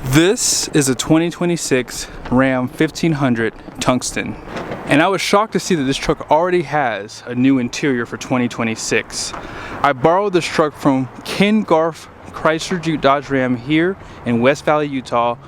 This is a 2026 Ram 1500 Tungsten. And I was shocked to see that this truck already has a new interior for 2026. I borrowed this truck from Ken Garff Chrysler Jeep Dodge Ram here in West Valley, Utah.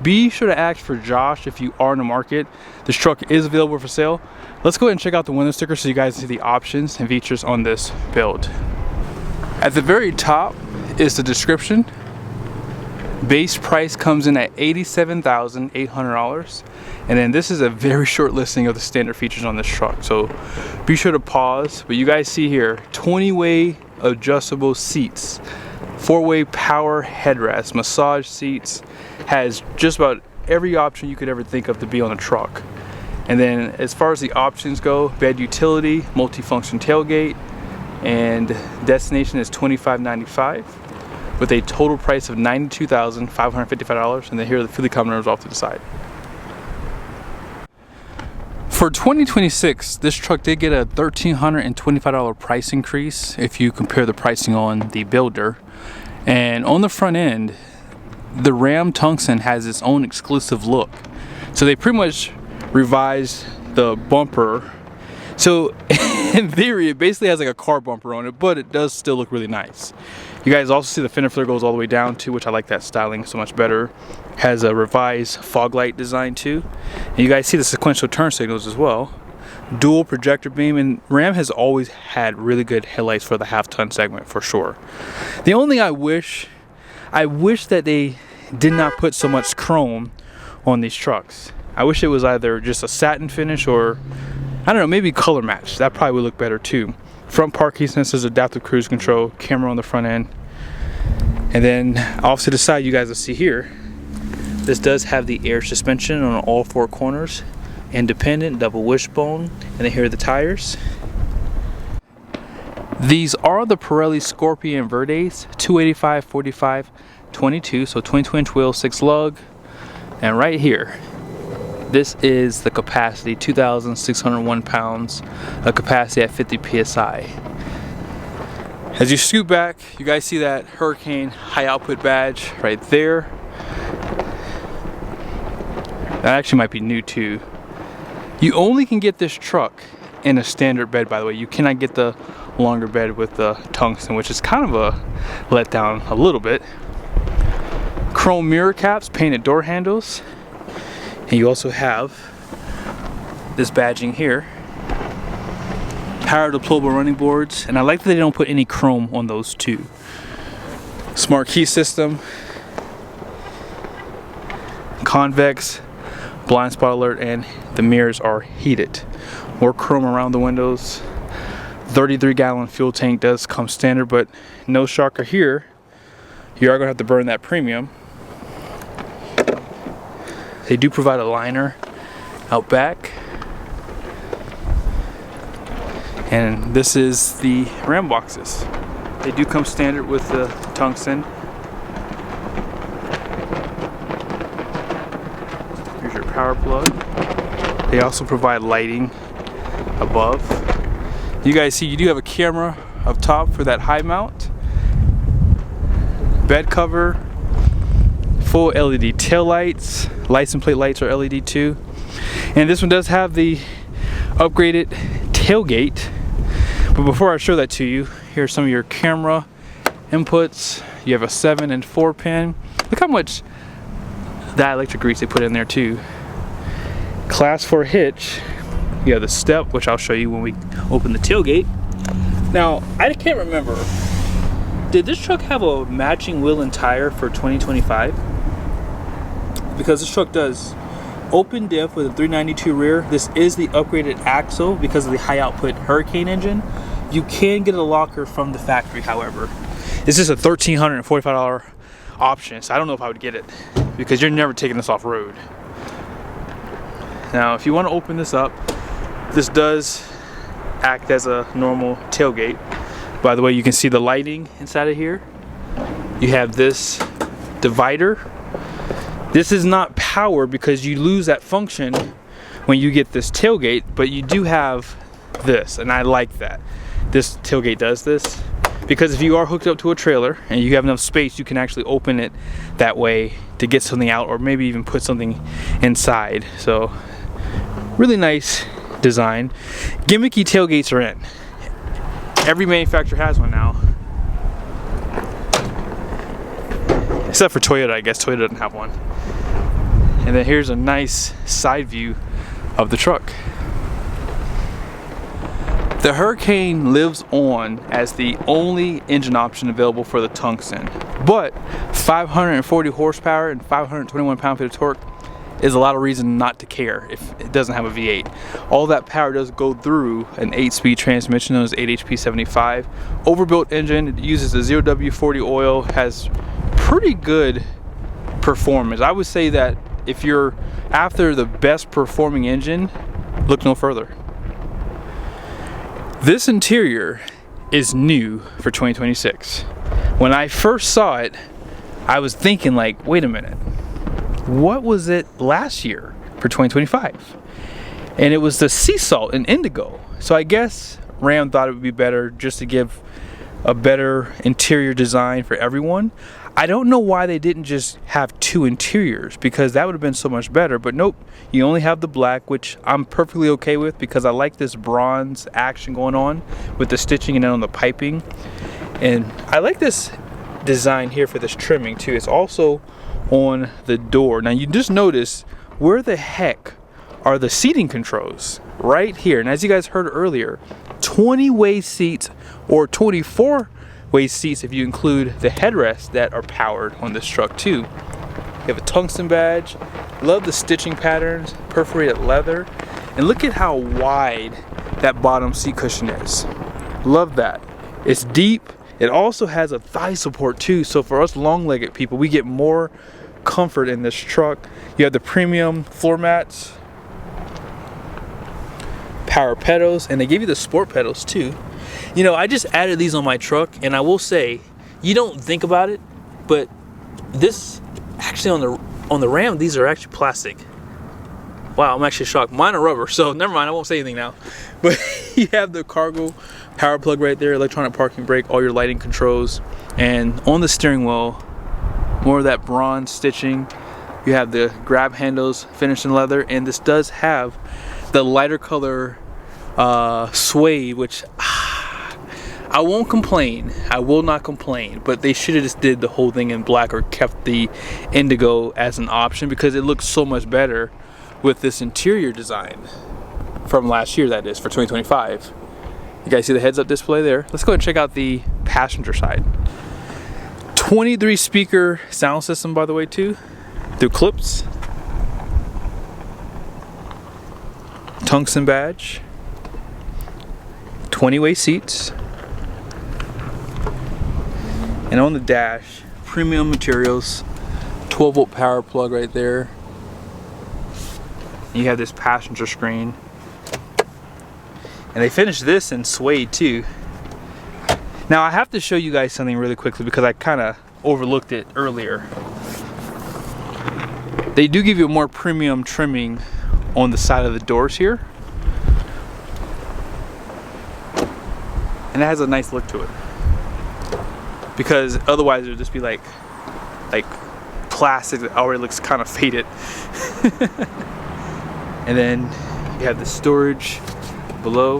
Be sure to ask for Josh if you are in the market. This truck is available for sale. Let's go ahead and check out the window sticker so you guys see the options and features on this build. At the very top is the description. Base price comes in at $87,800, and then this is a very short listing of the standard features on this truck, so be sure to pause. But you guys see here 20-way adjustable seats, 4-way power headrest, massage seats, has just about every option you could ever think of to be on a truck. And then as far as the options go, bed utility, multifunction tailgate, and destination is $25.95. with a total price of $92,555, and then here are the fuel economy numbers off to the side. For 2026, this truck did get a $1,325 price increase if you compare the pricing on the builder. And on the front end, the Ram Tungsten has its own exclusive look. So they pretty much revised the bumper. So in theory, it basically has like a car bumper on it, but it does still look really nice. You guys also see the fender flare goes all the way down too, which I like that styling so much better. Has a revised fog light design too. And you guys see the sequential turn signals as well. Dual projector beam, and Ram has always had really good headlights for the half-ton segment for sure. The only thing I wish that they did not put so much chrome on these trucks. I wish it was either just a satin finish or, I don't know, maybe color match. That probably would look better too. Front parking sensors, adaptive cruise control, camera on the front end. And then off to the side, you guys will see here, this does have the air suspension on all four corners, independent, double wishbone, and then here are the tires. These are the Pirelli Scorpion Verdes, 285, 45, 22, so 22-inch wheels, 6 lug. And right here, this is the capacity, 2,601 pounds, a capacity at 50 psi. As you scoot back, you guys see that Hurricane high output badge right there. That actually might be new too. You only can get this truck in a standard bed, by the way. You cannot get the longer bed with the Tungsten, which is kind of a letdown a little bit. Chrome mirror caps, painted door handles. And you also have this badging here. Power deployable running boards, and I like that they don't put any chrome on those too. Smart key system. Convex, blind spot alert, and the mirrors are heated. More chrome around the windows. 33-gallon fuel tank does come standard, but no shocker here. You are going to have to burn that premium. They do provide a liner out back. And this is the Ram boxes. They do come standard with the Tungsten. Here's your power plug. They also provide lighting above. You guys see you do have a camera up top for that high mount. Bed cover. Full LED tail lights. License plate lights are LED too. And this one does have the upgraded tailgate. But before I show that to you, here's some of your camera inputs. You have a 7 and 4 pin. Look how much dielectric grease they put in there too. Class 4 hitch. You have the step, which I'll show you when we open the tailgate. Now, I can't remember. Did this truck have a matching wheel and tire for 2025? Because this truck does open diff with a 392 rear. This is the upgraded axle because of the high output Hurricane engine. You can get a locker from the factory, however. This is a $1,345 option, so I don't know if I would get it because you're never taking this off road. Now, if you want to open this up, this does act as a normal tailgate. By the way, you can see the lighting inside of here. You have this divider. This is not power because you lose that function when you get this tailgate, but you do have this, and I like that. This tailgate does this. because if you are hooked up to a trailer and you have enough space, you can actually open it that way to get something out, or maybe even put something inside. So really nice design. Gimmicky tailgates are in. Every manufacturer has one now, except for Toyota. I guess Toyota doesn't have one. And then here's a nice side view of the truck. The Hurricane lives on as the only engine option available for the Tungsten, but 540 horsepower and 521 pound-feet of torque is a lot of reason not to care if it doesn't have a V8. All that power does go through an 8-speed transmission known as 8HP75. Overbuilt engine. It uses a 0W40 oil, has pretty good performance. I would say that if you're after the best performing engine, look no further. This interior is new for 2026. When I first saw it, I was thinking like, wait a minute, what was it last year for 2025? And it was the sea salt in indigo. So I guess Ram thought it would be better just to give a better interior design for everyone. I don't know why they didn't just have two interiors, because that would have been so much better, but nope, you only have the black, which I'm perfectly okay with because I like this bronze action going on with the stitching and then on the piping. And I like this design here for this trimming too. It's also on the door. Now you just notice, where the heck are the seating controls? Right here. And as you guys heard earlier, 20-way seats, or 24-way seats if you include the headrests that are powered on this truck too. You have a tungsten badge. Love the stitching patterns, perforated leather, and look at how wide that bottom seat cushion is. Love that. It's deep. It also has a thigh support too, so for us long-legged people, we get more comfort in this truck. You have the premium floor mats, power pedals, and they give you the sport pedals too. You know, I just added these on my truck, and I will say, you don't think about it, but this actually on the Ram, these are actually plastic. Wow, I'm actually shocked. Mine are rubber, so never mind, I won't say anything now. But you have the cargo power plug right there, electronic parking brake, all your lighting controls, and on the steering wheel, more of that bronze stitching. You have the grab handles finished in leather, and this does have the lighter color suede, which I won't complain. I will not complain, but they should have just did the whole thing in black or kept the indigo as an option, because it looks so much better with this interior design from last year, that is, for 2025. You guys see the heads-up display there? Let's go ahead and check out the passenger side. 23 speaker sound system, by the way, too, through clips. Tungsten badge. 20-way seats. And on the dash, premium materials, 12-volt power plug right there. You have this passenger screen. And they finished this in suede too. Now I have to show you guys something really quickly because I kind of overlooked it earlier. They do give you a more premium trimming on the side of the doors here. And it has a nice look to it. Because otherwise it would just be like plastic that already looks kind of faded. And then you have the storage below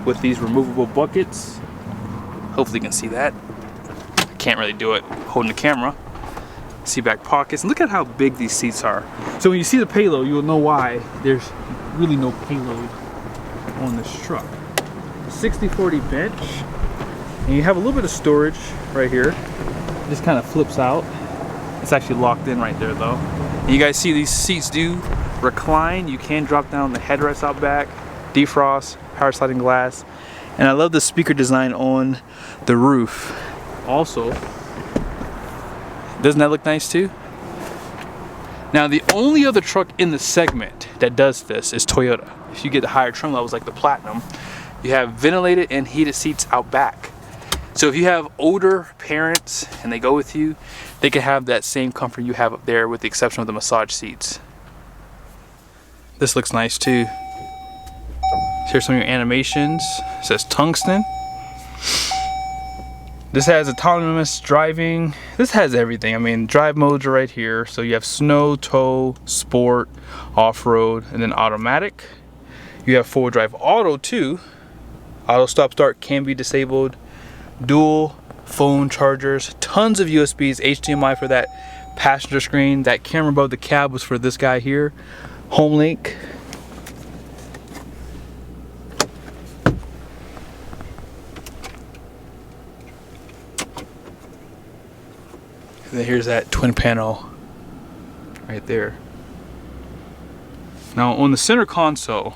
with these removable buckets. Hopefully you can see that. I can't really do it holding the camera. See back pockets. And look at how big these seats are. So when you see the payload, you'll know why there's really no payload on this truck. 60/40 bench. And you have a little bit of storage right here. It just kind of flips out. It's actually locked in right there though. And you guys see these seats do recline. You can drop down the headrest out back, defrost, power sliding glass. And I love the speaker design on the roof. Also, doesn't that look nice too? Now the only other truck in the segment that does this is Toyota. If you get the higher trim levels like the Platinum, you have ventilated and heated seats out back. So if you have older parents and they go with you, they can have that same comfort you have up there, with the exception of the massage seats. This looks nice too. Here's some of your animations. It says Tungsten. This has autonomous driving. This has everything. I mean, drive modes are right here. So you have snow, tow, sport, off-road, and then automatic. You have 4-wheel drive auto too. Auto stop start can be disabled. Dual phone chargers, tons of USBs, HDMI for that passenger screen. That camera above the cab was for this guy here. Home link. And then here's that twin panel right there. Now on the center console,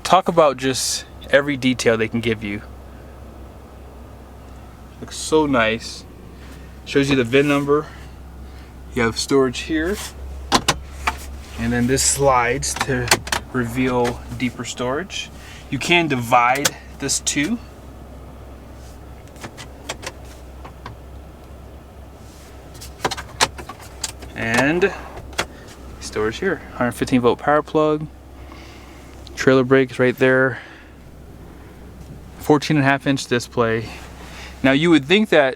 talk about just every detail they can give you. Looks so nice. Shows you the VIN number. You have storage here. And then this slides to reveal deeper storage. You can divide this too. And storage here. 115 volt power plug. Trailer brakes right there. 14.5-inch display. Now you would think that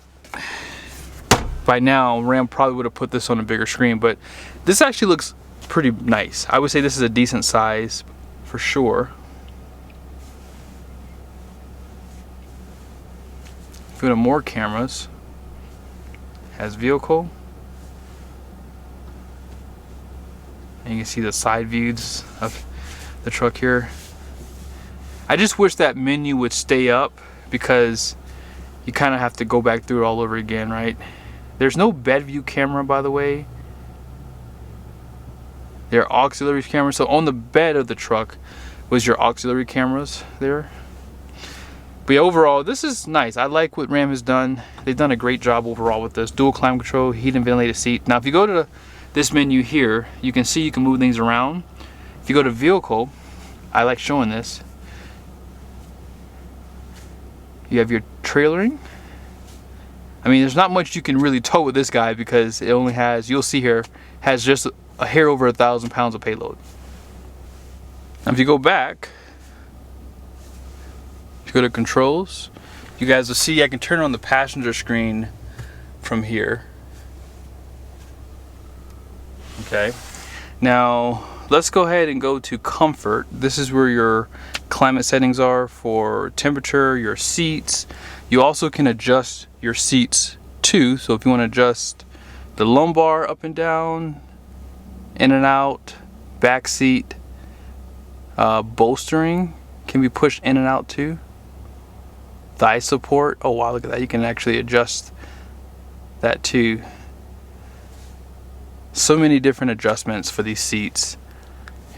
by now Ram probably would have put this on a bigger screen, but this actually looks pretty nice. I would say this is a decent size for sure. Go to more cameras. Has vehicle. And you can see the side views of the truck here. I just wish that menu would stay up because you kind of have to go back through it all over again, right? There's no bed view camera, by the way. There are auxiliary cameras. So on the bed of the truck was your auxiliary cameras there. But yeah, overall, this is nice. I like what Ram has done. They've done a great job overall with this. Dual climate control, heat and ventilated seat. Now, if you go to this menu here, you can see you can move things around. If you go to vehicle, I like showing this. You have your trailering. I mean, there's not much you can really tow with this guy because it only has, you'll see here, has just a hair over 1,000 pounds of payload. Now if you go back, if you go to controls, you guys will see I can turn on the passenger screen from here. Okay, now let's go ahead and go to comfort. This is where your climate settings are for temperature, your seats. You also can adjust your seats too. So if you want to adjust the lumbar up and down, in and out, back seat, bolstering can be pushed in and out too. Thigh support, oh wow, look at that. You can actually adjust that too. So many different adjustments for these seats.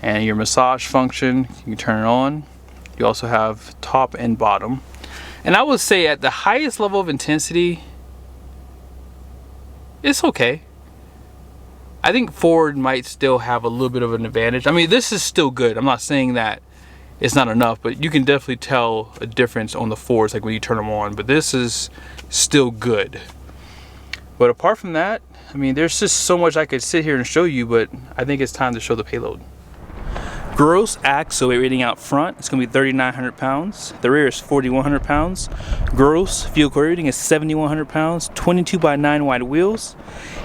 And your massage function, you can turn it on. You also have top and bottom. And I would say at the highest level of intensity, it's okay. I think Ford might still have a little bit of an advantage. I mean, this is still good. I'm not saying that it's not enough, but you can definitely tell a difference on the Fords, like when you turn them on. But this is still good. But apart from that, I mean, there's just so much I could sit here and show you, but I think it's time to show the payload. Gross axle weight rating out front, it's going to be 3,900 pounds. The rear is 4,100 pounds. Gross vehicle rating is 7,100 pounds, 22x9 wide wheels.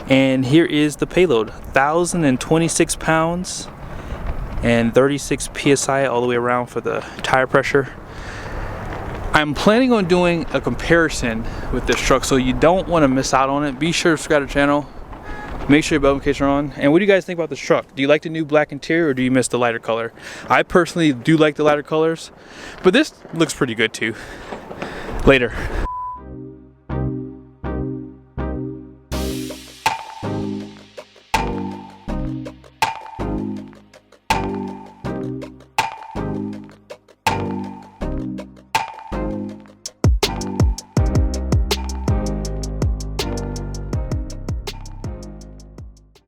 And here is the payload, 1,026 pounds and 36 PSI all the way around for the tire pressure. I'm planning on doing a comparison with this truck, so you don't want to miss out on it. Be sure to subscribe to the channel. Make sure your bell notifications are on. And what do you guys think about this truck? Do you like the new black interior or do you miss the lighter color? I personally do like the lighter colors, but this looks pretty good too. Later.